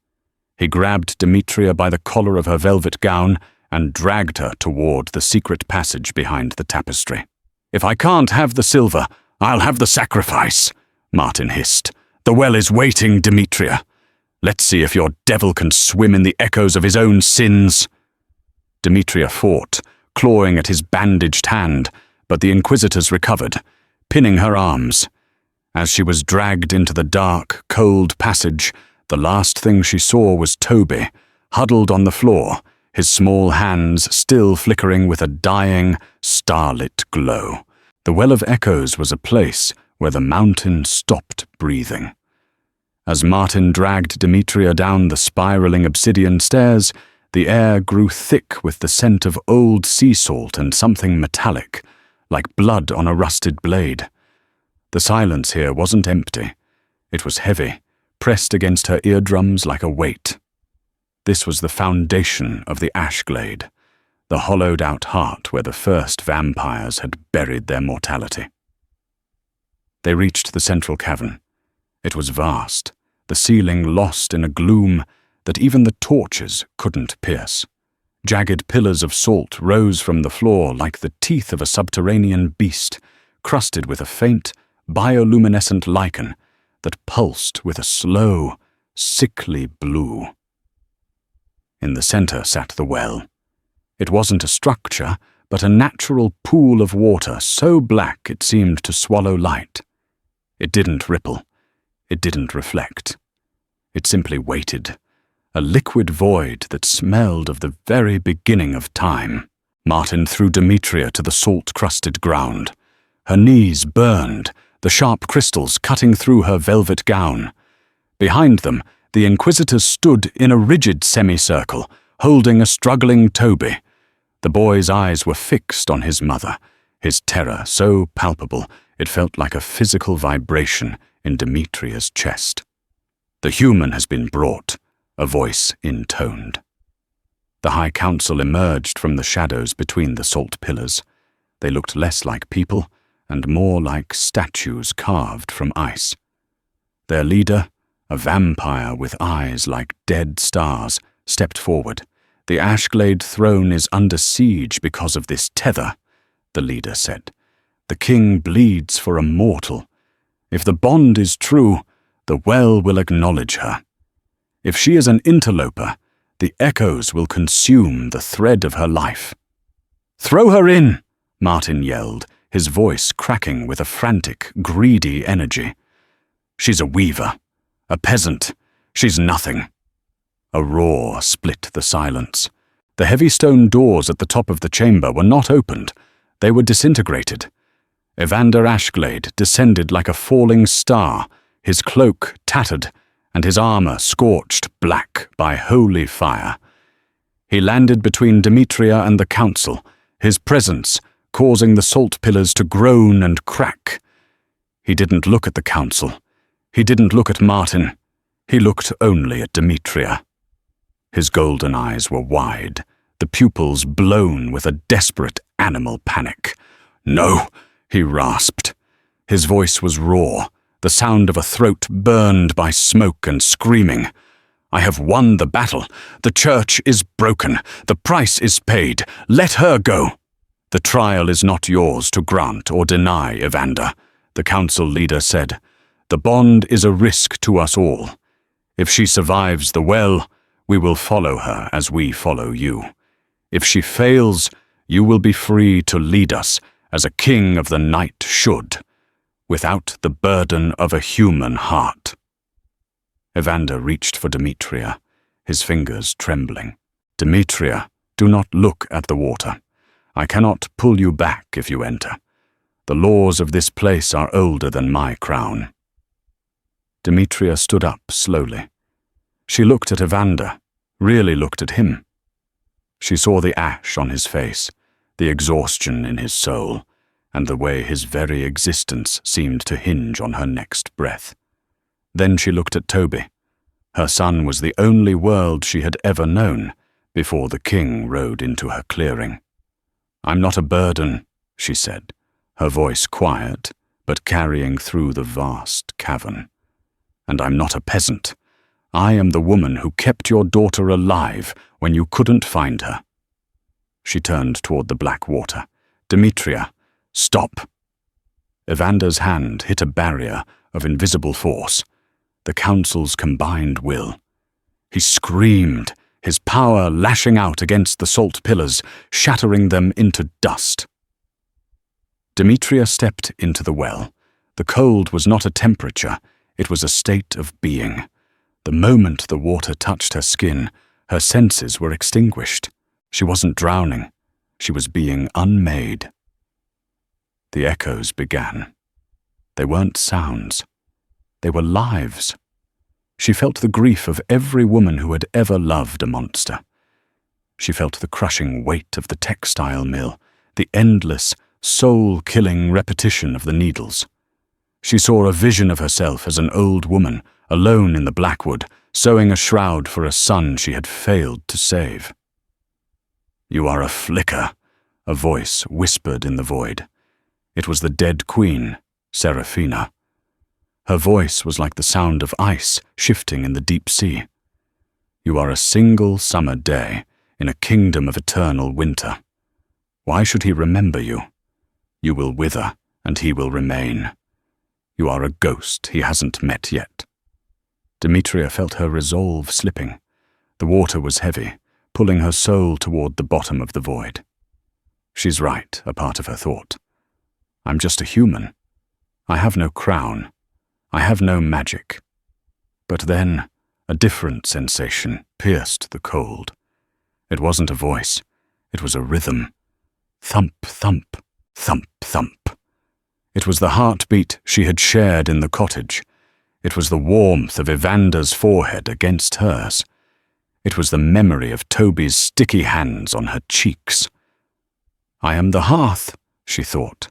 He grabbed Demetria by the collar of her velvet gown and dragged her toward the secret passage behind the tapestry. "If I can't have the silver, I'll have the sacrifice," Martin hissed. "The well is waiting, Demetria. Let's see if your devil can swim in the echoes of his own sins." Demetria fought, clawing at his bandaged hand, but the inquisitors recovered, pinning her arms. As she was dragged into the dark, cold passage, the last thing she saw was Toby, huddled on the floor, his small hands still flickering with a dying, starlit glow. The Well of Echoes was a place where the mountain stopped breathing. As Martin dragged Demetria down the spiraling obsidian stairs, the air grew thick with the scent of old sea salt and something metallic, like blood on a rusted blade. The silence here wasn't empty. It was heavy, pressed against her eardrums like a weight. This was the foundation of the Ashglade, the hollowed-out heart where the first vampires had buried their mortality. They reached the central cavern. It was vast, the ceiling lost in a gloom that even the torches couldn't pierce. Jagged pillars of salt rose from the floor like the teeth of a subterranean beast, crusted with a faint, bioluminescent lichen that pulsed with a slow, sickly blue. In the center sat the well. It wasn't a structure, but a natural pool of water so black it seemed to swallow light. It didn't ripple. It didn't reflect. It simply waited, a liquid void that smelled of the very beginning of time. Martin threw Demetria to the salt-crusted ground. Her knees burned, the sharp crystals cutting through her velvet gown. Behind them, the inquisitors stood in a rigid semicircle, holding a struggling Toby. The boy's eyes were fixed on his mother, his terror so palpable it felt like a physical vibration in Demetria's chest. "The human has been brought," a voice intoned. The High Council emerged from the shadows between the salt pillars. They looked less like people and more like statues carved from ice. Their leader, a vampire with eyes like dead stars, stepped forward. "The Ashglade throne is under siege because of this tether," the leader said. "The king bleeds for a mortal. If the bond is true, the well will acknowledge her. If she is an interloper, the echoes will consume the thread of her life." "Throw her in!" Martin yelled, his voice cracking with a frantic, greedy energy. "She's a weaver, a peasant. She's nothing." A roar split the silence. The heavy stone doors at the top of the chamber were not opened. They were disintegrated. Evander Ashglade descended like a falling star, his cloak tattered and his armor scorched black by holy fire. He landed between Demetria and the council, his presence causing the salt pillars to groan and crack. He didn't look at the council. He didn't look at Martin. He looked only at Demetria. His golden eyes were wide, the pupils blown with a desperate animal panic. "No," he rasped. His voice was raw, the sound of a throat burned by smoke and screaming. "I have won the battle. The church is broken. The price is paid. Let her go." "The trial is not yours to grant or deny, Evander," the council leader said. "The bond is a risk to us all. If she survives the well, we will follow her as we follow you. If she fails, you will be free to lead us as a king of the night should, without the burden of a human heart." Evander reached for Demetria, his fingers trembling. "Demetria, do not look at the water. I cannot pull you back if you enter. The laws of this place are older than my crown." Demetria stood up slowly. She looked at Evander, really looked at him. She saw the ash on his face, the exhaustion in his soul, and the way his very existence seemed to hinge on her next breath. Then she looked at Toby. Her son was the only world she had ever known before the king rode into her clearing. "I'm not a burden," she said, her voice quiet, but carrying through the vast cavern. "And I'm not a peasant. I am the woman who kept your daughter alive when you couldn't find her." She turned toward the black water. "Demetria, stop!" Evander's hand hit a barrier of invisible force, the council's combined will. He screamed, his power lashing out against the salt pillars, shattering them into dust. Demetria stepped into the well. The cold was not a temperature, it was a state of being. The moment the water touched her skin, her senses were extinguished. She wasn't drowning. She was being unmade. The echoes began. They weren't sounds. They were lives. She felt the grief of every woman who had ever loved a monster. She felt the crushing weight of the textile mill, the endless, soul-killing repetition of the needles. She saw a vision of herself as an old woman, alone in the Blackwood, sewing a shroud for a son she had failed to save. "You are a flicker," a voice whispered in the void. It was the dead queen, Seraphina. Her voice was like the sound of ice shifting in the deep sea. "You are a single summer day in a kingdom of eternal winter. Why should he remember you? You will wither, and he will remain. You are a ghost he hasn't met yet." Demetria felt her resolve slipping. The water was heavy, pulling her soul toward the bottom of the void. "She's right," a part of her thought. "I'm just a human. I have no crown. I have no magic." But then, a different sensation pierced the cold. It wasn't a voice. It was a rhythm. Thump, thump, thump, thump. It was the heartbeat she had shared in the cottage. It was the warmth of Evander's forehead against hers. It was the memory of Toby's sticky hands on her cheeks. "I am the hearth," she thought.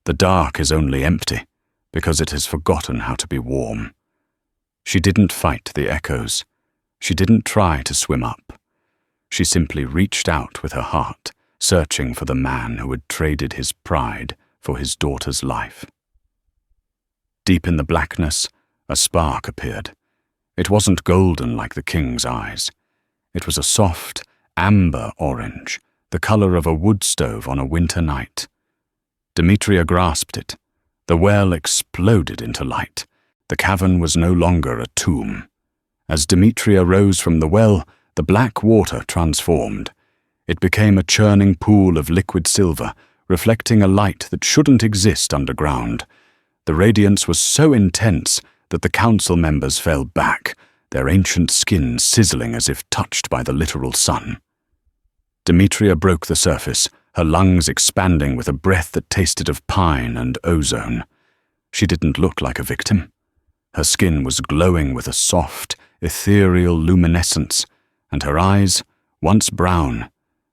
"The dark is only empty, because it has forgotten how to be warm." She didn't fight the echoes. She didn't try to swim up. She simply reached out with her heart, searching for the man who had traded his pride for his daughter's life. Deep in the blackness, a spark appeared. It wasn't golden like the king's eyes. It was a soft, amber orange, the color of a wood stove on a winter night. Demetria grasped it. The well exploded into light. The cavern was no longer a tomb. As Demetria rose from the well, the black water transformed. It became a churning pool of liquid silver, reflecting a light that shouldn't exist underground. The radiance was so intense that the council members fell back, their ancient skins sizzling as if touched by the literal sun. Demetria broke the surface, her lungs expanding with a breath that tasted of pine and ozone. She didn't look like a victim. Her skin was glowing with a soft, ethereal luminescence, and her eyes, once brown,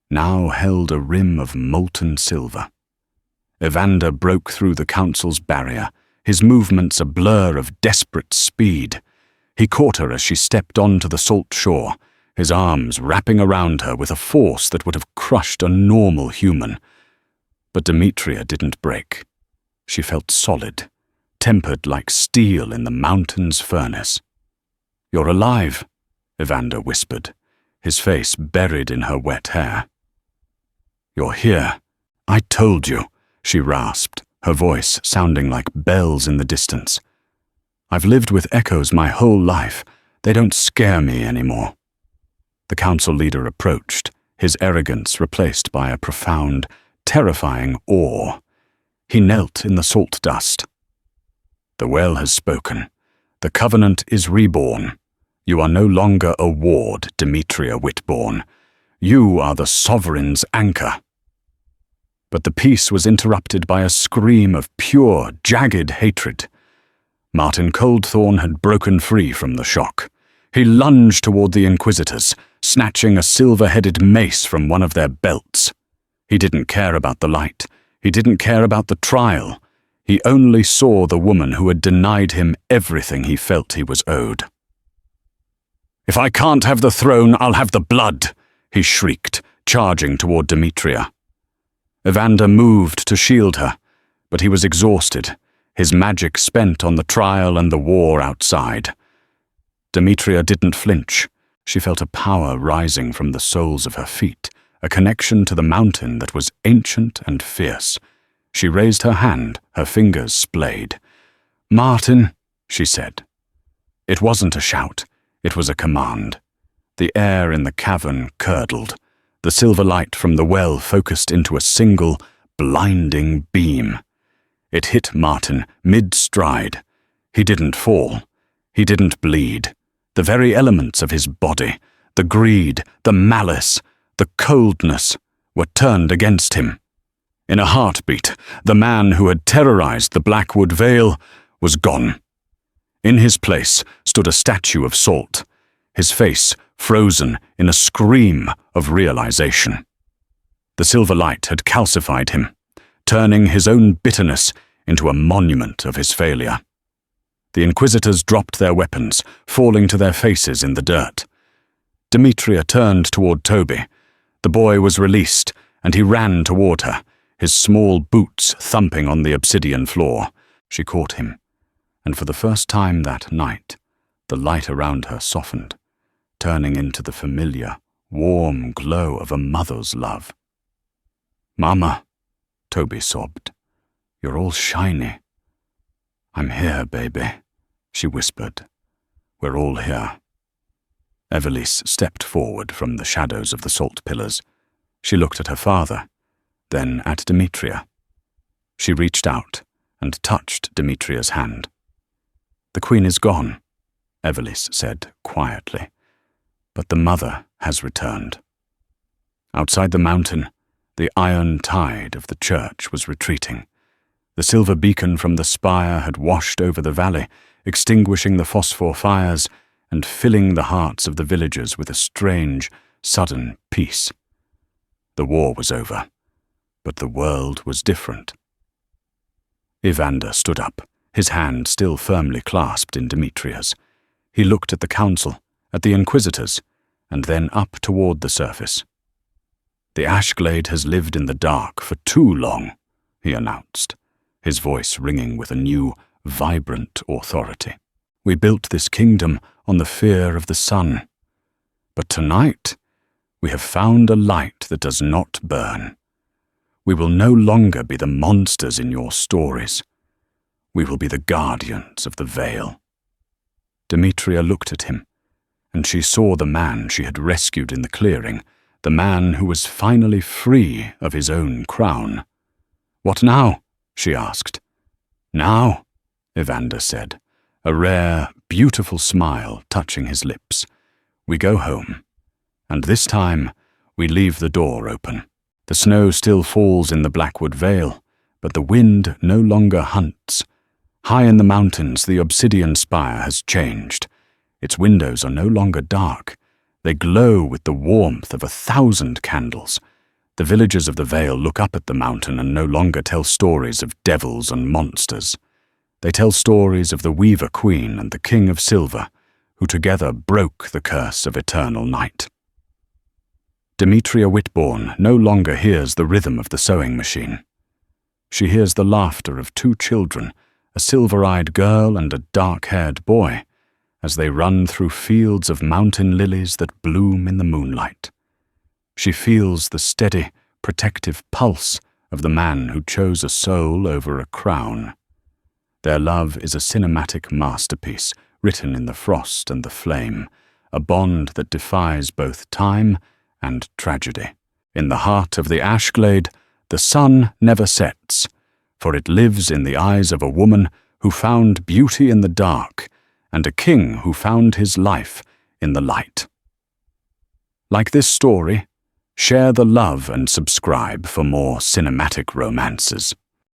now held a rim of molten silver. Evander broke through the council's barrier, his movements a blur of desperate speed. He caught her as she stepped onto the salt shore, his arms wrapping around her with a force that would have crushed a normal human. But Demetria didn't break. She felt solid, tempered like steel in the mountain's furnace. "You're alive," Evander whispered, his face buried in her wet hair. "You're here. I told you," she rasped, her voice sounding like bells in the distance. "I've lived with echoes my whole life. They don't scare me anymore." The council leader approached, his arrogance replaced by a profound, terrifying awe. He knelt in the salt dust. "The well has spoken. The covenant is reborn. You are no longer a ward, Demetria Whitbourne. You are the sovereign's anchor." But the peace was interrupted by a scream of pure, jagged hatred. Martin Coldthorne had broken free from the shock. He lunged toward the inquisitors, snatching a silver-headed mace from one of their belts. He didn't care about the light. He didn't care about the trial. He only saw the woman who had denied him everything he felt he was owed. "If I can't have the throne, I'll have the blood," he shrieked, charging toward Demetria. Evander moved to shield her, but he was exhausted, his magic spent on the trial and the war outside. Demetria didn't flinch. She felt a power rising from the soles of her feet, a connection to the mountain that was ancient and fierce. She raised her hand, her fingers splayed. "Martin," she said. It wasn't a shout, it was a command. The air in the cavern curdled. The silver light from the well focused into a single, blinding beam. It hit Martin mid-stride. He didn't fall. He didn't bleed. The very elements of his body, the greed, the malice, the coldness, were turned against him. In a heartbeat, the man who had terrorized the Blackwood Vale was gone. In his place stood a statue of Salt, his face frozen in a scream of realization. The silver light had calcified him, turning his own bitterness into a monument of his failure. The Inquisitors dropped their weapons, falling to their faces in the dirt. Demetria turned toward Toby. The boy was released, and he ran toward her, his small boots thumping on the obsidian floor. She caught him, and for the first time that night, the light around her softened, turning into the familiar, warm glow of a mother's love. "Mama," Toby sobbed, "you're all shiny." "I'm here, baby," she whispered. "We're all here." Evelise stepped forward from the shadows of the salt pillars. She looked at her father, then at Demetria. She reached out and touched Demetria's hand. "The Queen is gone," Evelise said quietly, "but the mother has returned." Outside the mountain, the iron tide of the church was retreating. The silver beacon from the spire had washed over the valley, extinguishing the phosphor fires and filling the hearts of the villagers with a strange, sudden peace. The war was over, but the world was different. Evander stood up, his hand still firmly clasped in Demetria's. He looked at the council, at the Inquisitors, and then up toward the surface. "The Ashglade has lived in the dark for too long," he announced, his voice ringing with a new, vibrant authority. "We built this kingdom on the fear of the sun. But tonight, we have found a light that does not burn. We will no longer be the monsters in your stories. We will be the guardians of the Vale." Demetria looked at him, and she saw the man she had rescued in the clearing, the man who was finally free of his own crown. "What now?" she asked. "Now," Evander said, a rare, beautiful smile touching his lips, "we go home, and this time we leave the door open. The snow still falls in the Blackwood Vale, but the wind no longer hunts. High in the mountains, the obsidian spire has changed. Its windows are no longer dark. They glow with the warmth of 1,000 candles. The villagers of the Vale look up at the mountain and no longer tell stories of devils and monsters. They tell stories of the Weaver Queen and the King of Silver, who together broke the curse of eternal night." Demetria Whitbourne no longer hears the rhythm of the sewing machine. She hears the laughter of two children, a silver-eyed girl and a dark-haired boy, as they run through fields of mountain lilies that bloom in the moonlight. She feels the steady, protective pulse of the man who chose a soul over a crown. Their love is a cinematic masterpiece, written in the frost and the flame, a bond that defies both time and tragedy. In the heart of the Ashglade, the sun never sets, for it lives in the eyes of a woman who found beauty in the dark and a king who found his life in the light. Like this story, share the love and subscribe for more cinematic romances.